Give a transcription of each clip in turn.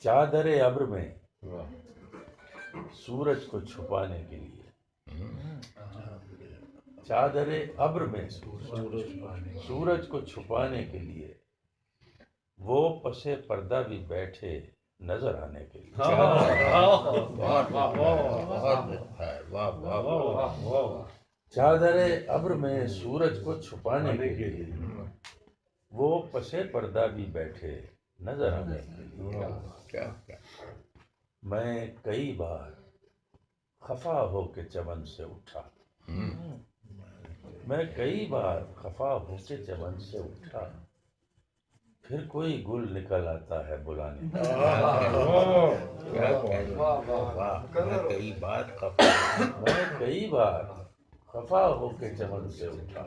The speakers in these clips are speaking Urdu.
چادر ابر میں سورج کو چھپانے کے لیے، چادر ابر میں سورج کو چھپانے کے لیے وہ پس پردہ بھی بیٹھے نظر آنے کے لیے۔ چادر ابر میں سورج کو چھپانے کے لیے وہ پس پردہ بھی بیٹھے نظر آنے کے لیے۔ میں کئی بار خفا ہو کے چمن سے اٹھا، میں کئی بار خفا ہو کے چمن سے اٹھا، پھر کوئی گل نکل آتا ہے بلانے کے میں کئی بار خفا ہو کے چمن سے اٹھا،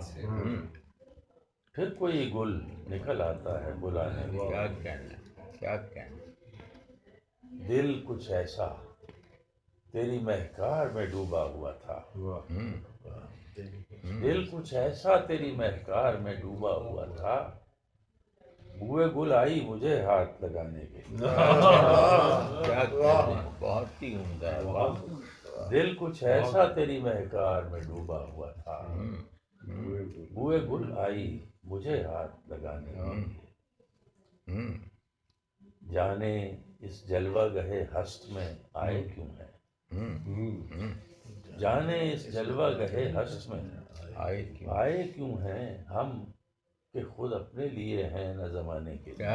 پھر کوئی گل نکل آتا ہے بلانے کے دل کچھ ایسا تیری مہکار میں ڈوبا ہوا تھا، دل کچھ ایسا تیری مہکار میں ڈوبا ہوا تھا، بوئے گل آئی مجھے ہاتھ لگانے کے لیے۔ بہت ہی عمدہ ہے۔ دل کچھ ایسا تیری مہکار میں ڈوبا ہوا تھا، بوئے گل آئی مجھے ہاتھ لگانے کے لیے۔ جانے اس جلوہ گہے ہست میں آئے کیوں ہیں، جانے اس جلوہ گہے ہست میں آئے کیوں ہیں ہم، کہ خود اپنے لیے ہیں نہ زمانے کے لیے۔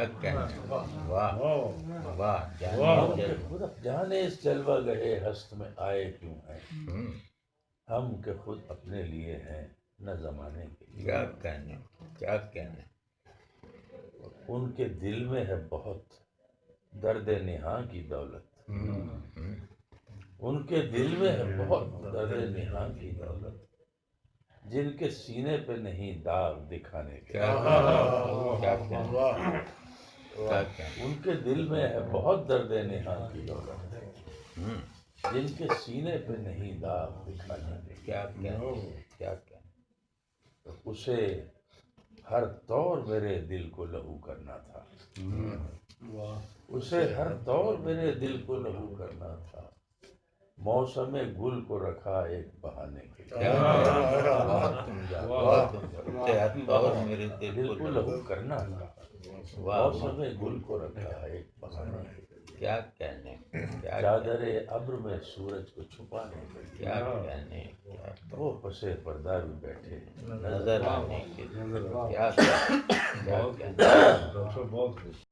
جانے اس جلوہ گہے ہست میں آئے کیوں ہیں ہم، کہ خود اپنے لیے ہیں نہ زمانے کے لیے۔ کیا کہنے ان کے دل میں ہے بہت درد نہاں کی دولت، ان کے دل میں ہے بہت درد نہاں کی دولت، جن کے سینے پہ نہیں داغ دکھانے کے۔ ان کے دل میں ہے بہت درد نہاں کی دولت، جن کے سینے پہ نہیں داغ دکھانے کے۔ کیا اسے ہر طور میرے دل کو لہو کرنا تھا، اسے ہر طور میرے دل کو لہو کرنا تھا، موسم گل کو رکھا ایک بہانے کے لیے۔ میرے دل کو لہو کرنا تھا، موسم گل کو رکھا ایک بہانے کے لیے۔ کیا کہنے چادر ابر میں سورج کو چھپانے کے لیے، کیا کہنے وہ پسے پردہ بھی بیٹھے نظر آنے کے لیے۔ کیا